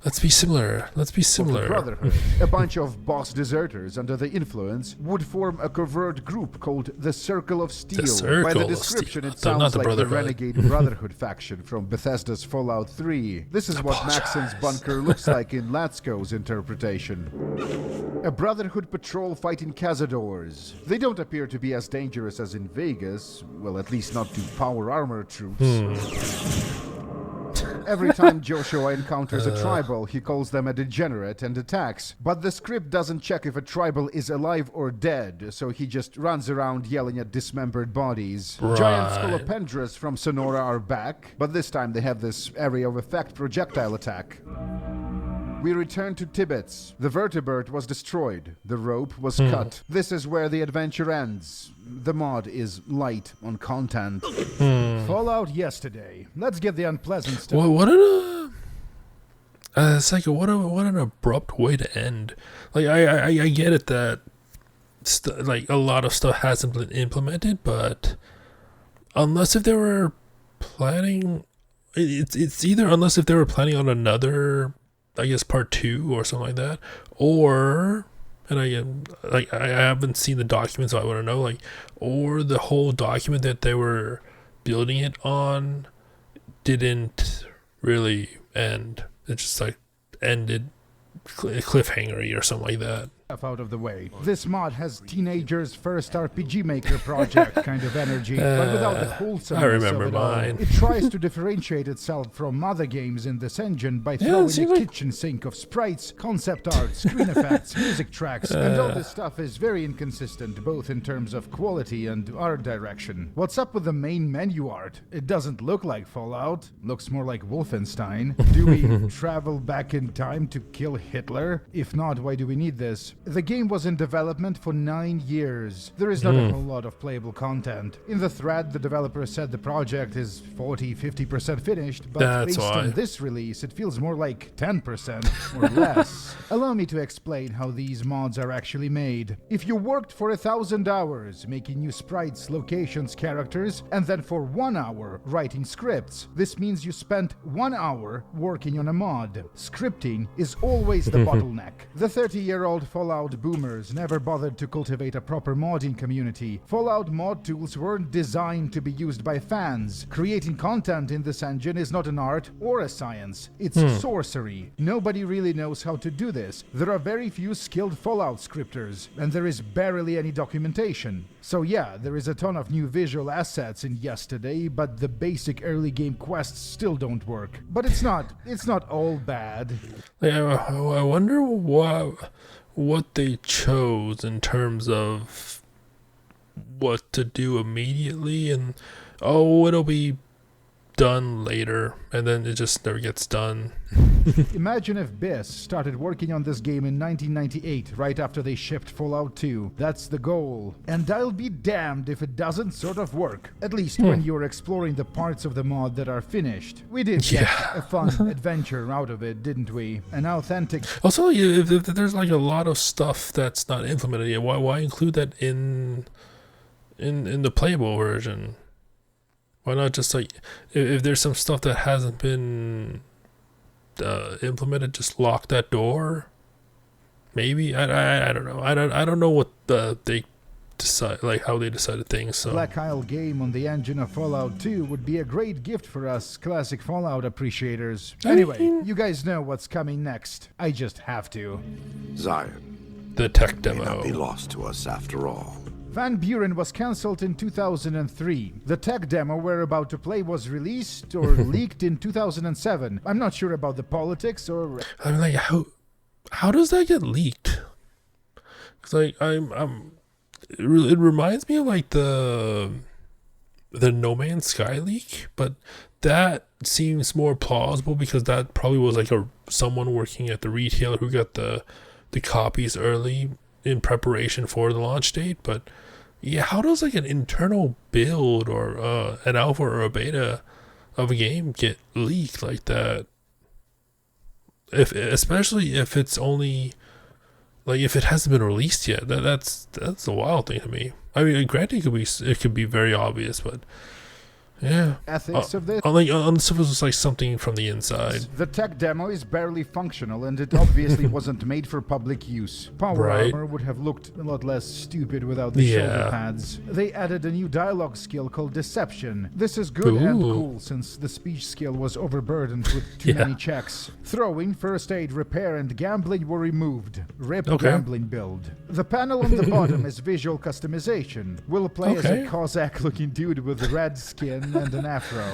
[SPEAKER 1] let's be similar. Let's be
[SPEAKER 3] Of the
[SPEAKER 1] similar.
[SPEAKER 3] Brotherhood. A bunch of boss deserters under the influence would form a covert group called the Circle of Steel. By
[SPEAKER 1] Circle
[SPEAKER 3] the
[SPEAKER 1] of
[SPEAKER 3] description,
[SPEAKER 1] Steel.
[SPEAKER 3] it sounds
[SPEAKER 1] Not the
[SPEAKER 3] like the
[SPEAKER 1] Brotherhood.
[SPEAKER 3] Renegade Brotherhood faction from Bethesda's Fallout 3. This is what Maxon's bunker looks like in Latsko's interpretation. A Brotherhood patrol fighting Cazadors. They don't appear to be as dangerous as in Vegas. Well, at least not to power armor troops. Every time Joshua encounters a tribal, he calls them a degenerate and attacks. But the script doesn't check if a tribal is alive or dead, so he just runs around yelling at dismembered bodies. Giant scolopendras from Sonora are back, but this time they have this area of effect projectile attack. We return to Tibbetts. The vertebrate was destroyed. The rope was cut. This is where the adventure ends. The mod is light on content. Fallout yesterday. Let's get the unpleasant stuff.
[SPEAKER 1] What an it's like what an abrupt way to end. Like I get it that like a lot of stuff hasn't been implemented, but unless if they were planning, it's either unless if they were planning on another, I guess, part 2 or something like that, or, and I haven't seen the document, so I want to know, like, or the whole document that they were building it on didn't really end. It just like ended cliffhangery or something like that.
[SPEAKER 3] Out of the way. This mod has teenagers' first RPG Maker project kind of energy, but without the wholesomeness
[SPEAKER 1] I remember
[SPEAKER 3] of it all.
[SPEAKER 1] mine.
[SPEAKER 3] It tries to differentiate itself from other games in this engine by throwing
[SPEAKER 1] seems
[SPEAKER 3] a
[SPEAKER 1] like-
[SPEAKER 3] kitchen sink of sprites, concept art, screen effects, music tracks, and all this stuff is very inconsistent, both in terms of quality and art direction. What's up with the main menu art? It doesn't look like Fallout, looks more like Wolfenstein. Do we travel back in time to kill Hitler? If not, why do we need this? The game was in development for 9 years. There is not a whole lot of playable content. In the thread, the developer said the project is 40-50% finished, but
[SPEAKER 1] That's
[SPEAKER 3] based
[SPEAKER 1] why.
[SPEAKER 3] on this release, it feels more like 10% or less. Allow me to explain how these mods are actually made. If you worked for 1,000 hours making new sprites, locations, characters, and then for 1 hour writing scripts, this means you spent 1 hour working on a mod. Scripting is always the bottleneck. The 30-year-old Fallout boomers never bothered to cultivate a proper modding community. Fallout mod tools weren't designed to be used by fans. Creating content in this engine is not an art or a science. It's sorcery. Nobody really knows how to do this. There are very few skilled Fallout scripters, and there is barely any documentation. So yeah, there is a ton of new visual assets in yesterday, but the basic early game quests still don't work. But it's not all bad.
[SPEAKER 1] Like, I wonder what they chose in terms of what to do immediately, and it'll be done later, and then it just never gets done.
[SPEAKER 3] Imagine if BIS started working on this game in 1998, right after they shipped Fallout 2. That's the goal. And I'll be damned if it doesn't sort of work. At least when you're exploring the parts of the mod that are finished. We did get a fun adventure out of it, didn't we? An authentic...
[SPEAKER 1] Also, if there's like a lot of stuff that's not implemented yet, why include that in the playable version? Why not just like if there's some stuff that hasn't been implemented, just lock that door? Maybe I don't know. I don't know what they decide, like how they decided things. So
[SPEAKER 3] Black Isle game on the engine of Fallout 2 would be a great gift for us classic Fallout appreciators. Anyway, you guys know what's coming next. I just have to.
[SPEAKER 2] Zion
[SPEAKER 1] the tech
[SPEAKER 2] may not be
[SPEAKER 1] demo.
[SPEAKER 2] lost to us after all.
[SPEAKER 3] Van Buren was cancelled in 2003. The tech demo we're about to play was released or leaked in 2007. I'm not sure about the politics or...
[SPEAKER 1] I mean, like how does that get leaked? It's like it reminds me of like the No Man's Sky leak, but that seems more plausible because that probably was like someone working at the retailer who got the copies early in preparation for the launch date. But yeah, how does like an internal build or an alpha or a beta of a game get leaked like that? Especially if it's only like if it hasn't been released yet, that's a wild thing to me. I mean, granted, it could be very obvious, but yeah,
[SPEAKER 3] ethics of this.
[SPEAKER 1] Unless it was like something from the inside.
[SPEAKER 3] The tech demo is barely functional, and it obviously wasn't made for public use. Power armor would have looked a lot less stupid without the shoulder pads. They added a new dialogue skill called Deception. This is good and cool, since the speech skill was overburdened with too many checks. Throwing, first aid, repair, and gambling were removed. RIP gambling build. The panel on the bottom is visual customization. We'll play as a Cossack-looking dude with red skin and an afro.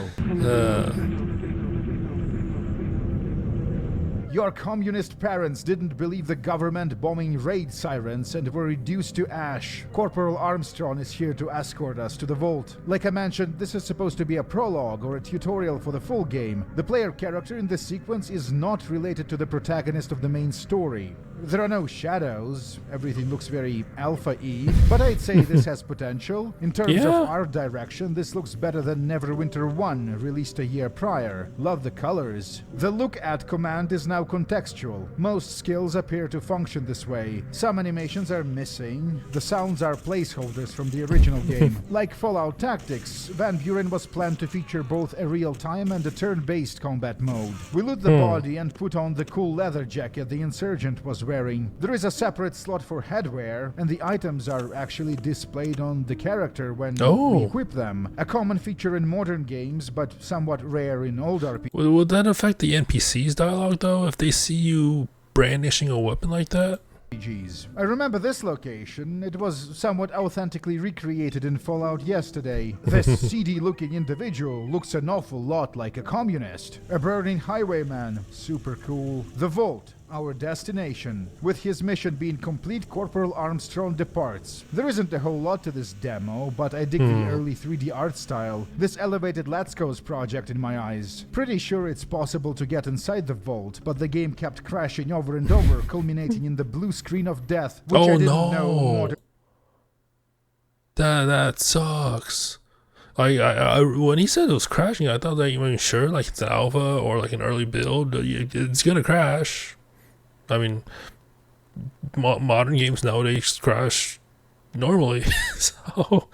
[SPEAKER 3] Your communist parents didn't believe the government bombing raid sirens and were reduced to ash. Corporal Armstrong is here to escort us to the vault. Like I mentioned, this is supposed to be a prologue or a tutorial for the full game. The player character in this sequence is not related to the protagonist of the main story. There are no shadows, everything looks very alpha-y, but I'd say this has potential. In terms of art direction, this looks better than Neverwinter 1, released a year prior. Love the colors. The look at command is now contextual. Most skills appear to function this way. Some animations are missing. The sounds are placeholders from the original game. Like Fallout Tactics, Van Buren was planned to feature both a real-time and a turn-based combat mode. We loot the body and put on the cool leather jacket the Insurgent was wearing. There is a separate slot for headwear, and the items are actually displayed on the character when we equip them. A common feature in modern games, but somewhat rare in old RPGs.
[SPEAKER 1] Would that affect the NPC's dialogue, though, if they see you brandishing a weapon like that?
[SPEAKER 3] I remember this location. It was somewhat authentically recreated in Fallout yesterday. This seedy-looking individual looks an awful lot like a communist. A burning highwayman. Super cool. The Vault. Our destination. With his mission being complete, Corporal Armstrong departs. There isn't a whole lot to this demo, but I dig the early 3D art style. This elevated Let's Go's project in my eyes. Pretty sure it's possible to get inside the vault, but the game kept crashing over and over, culminating in the blue screen of death, which I didn't know more.
[SPEAKER 1] That sucks. I when he said it was crashing, I thought that you were sure, like it's an alpha or like an early build, it's gonna crash. I mean, modern games nowadays crash normally, so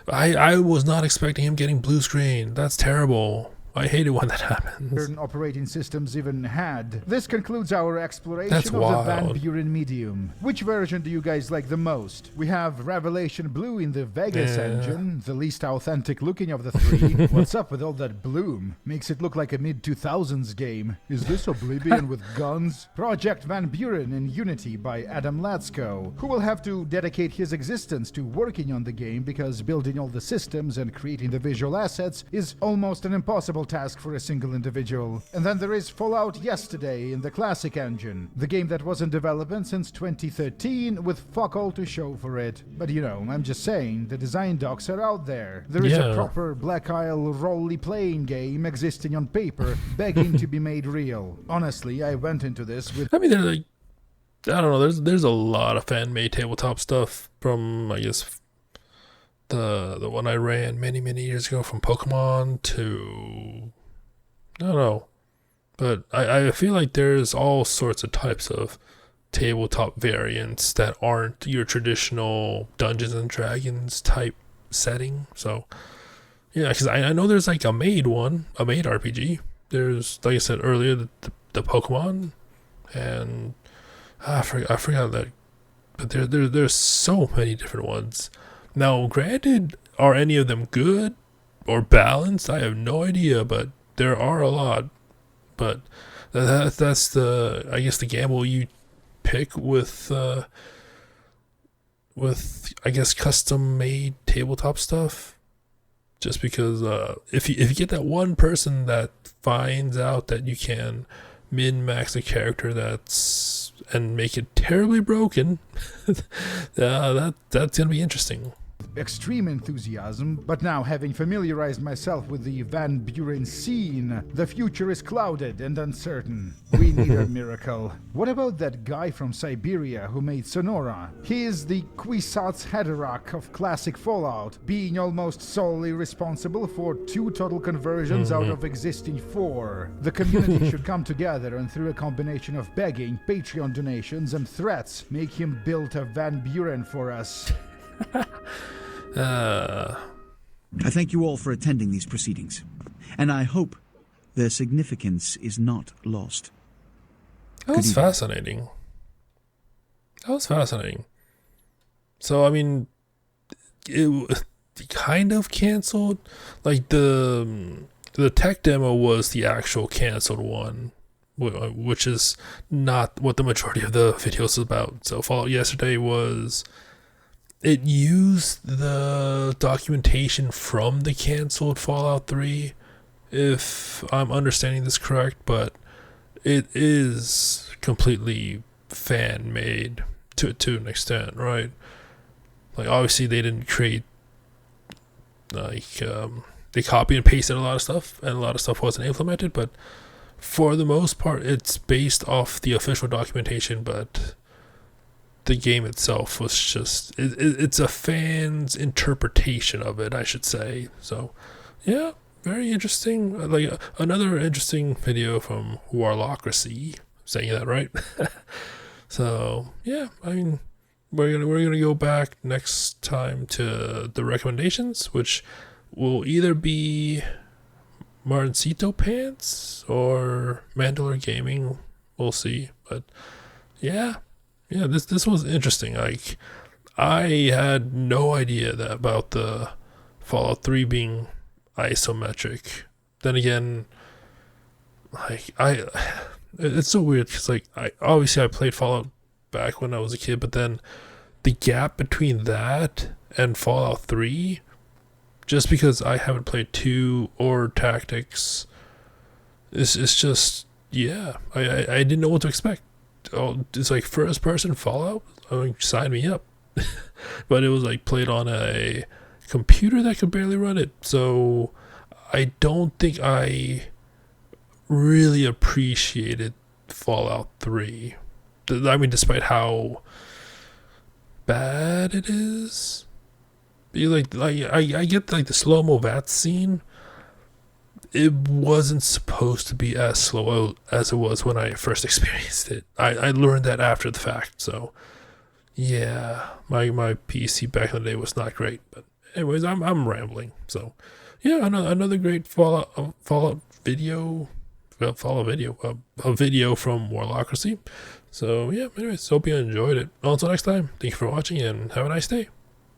[SPEAKER 1] I was not expecting him getting blue screen. That's terrible. I hate it when that happens.
[SPEAKER 3] Certain operating systems even had. This concludes our exploration
[SPEAKER 1] That's
[SPEAKER 3] of the
[SPEAKER 1] wild.
[SPEAKER 3] Van Buren medium. Which version do you guys like the most? We have Revelation Blue in the Vegas engine, the least authentic looking of the three. What's up with all that bloom? Makes it look like a mid-2000s game. Is this Oblivion with guns? Project Van Buren in Unity by Adam Latsko, who will have to dedicate his existence to working on the game because building all the systems and creating the visual assets is almost an impossible impossible task for a single individual. And then there is Fallout Yesterday in the classic engine, the game that was in development since 2013 with fuck all to show for it. But you know, I'm just saying, the design docs are out there. There is a proper Black Isle role-playing game existing on paper, begging to be made real. Honestly, I went into this with...
[SPEAKER 1] I mean, they're like, I don't know, there's a lot of fan-made tabletop stuff from, I guess, the one I ran many years ago, from Pokemon to, I don't know, but I feel like there's all sorts of types of tabletop variants that aren't your traditional Dungeons and Dragons type setting. So yeah, because I know there's like a made RPG. There's, like I said earlier, the Pokemon, and I forgot that, but there's so many different ones. Now, granted, are any of them good or balanced? I have no idea, but there are a lot. But that's the, I guess, the gamble you pick with I guess, custom made tabletop stuff. Just because if you get that one person that finds out that you can min-max a character and make it terribly broken, that's gonna be interesting.
[SPEAKER 3] Extreme enthusiasm, but now, having familiarized myself with the Van Buren scene, the future is clouded and uncertain. We need a miracle. What about that guy from Siberia who made Sonora? He is the Kwisatz Haderach of classic Fallout, being almost solely responsible for 2 total conversions out of existing 4. The community should come together and, through a combination of begging, Patreon donations, and threats, make him build a Van Buren for us.
[SPEAKER 7] I thank you all for attending these proceedings, and I hope their significance is not lost.
[SPEAKER 1] That was fascinating. So, I mean, it kind of canceled. Like, the tech demo was the actual canceled one, which is not what the majority of the videos is about. So, Fallout Yesterday it used the documentation from the canceled Fallout 3, if I'm understanding this correct, but it is completely fan-made to an extent, right? Like, obviously they didn't create, like, they copied and pasted a lot of stuff, and a lot of stuff wasn't implemented, but for the most part it's based off the official documentation, but the game itself was just, it's a fan's interpretation of it, I should say. So yeah, very interesting. Like, another interesting video from Warlockracy, saying that right. So yeah, I mean, we're gonna go back next time to the recommendations, which will either be Martincito Pants or Mandalore Gaming. We'll see. But yeah, this was interesting. Like, I had no idea about the Fallout 3 being isometric. Then again, like, it's so weird because, like, I played Fallout back when I was a kid, but then the gap between that and Fallout 3, just because I haven't played 2 or Tactics, it's just, yeah, I didn't know what to expect. Oh, it's like first person Fallout. I mean, sign me up. But it was like played on a computer that could barely run it, so I don't think I really appreciated Fallout 3. I mean, despite how bad it is. I get, like, the slow-mo VAT scene. It wasn't supposed to be as slow as it was when I first experienced it. I learned that after the fact. So yeah, my PC back in the day was not great. But anyways, I'm rambling. So yeah, another great Fallout video. A video from Warlockracy. So yeah, anyways, hope you enjoyed it. Until next time, thank you for watching and have a nice day.